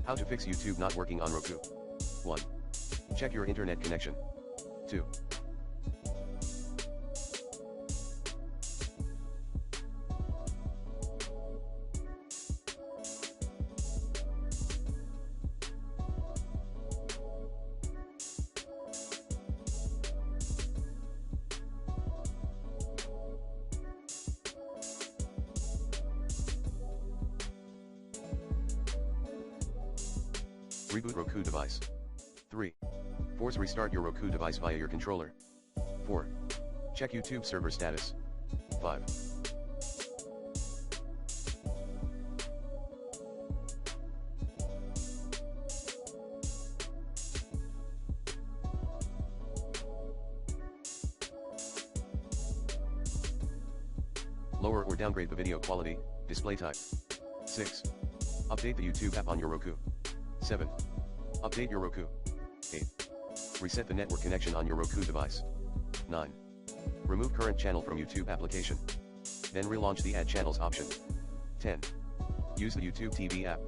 How to fix YouTube not working on Roku. 1. Check your internet connection. 2. Reboot Roku device. 3. Force restart your Roku device via your controller. 4. Check YouTube server status. 5. Lower or downgrade the video quality, display type. 6. Update the YouTube app on your Roku. 7. Update your Roku. 8. Reset the network connection on your Roku device. 9. Remove current channel from YouTube application. Then relaunch the Add Channels option. 10. Use the YouTube TV app.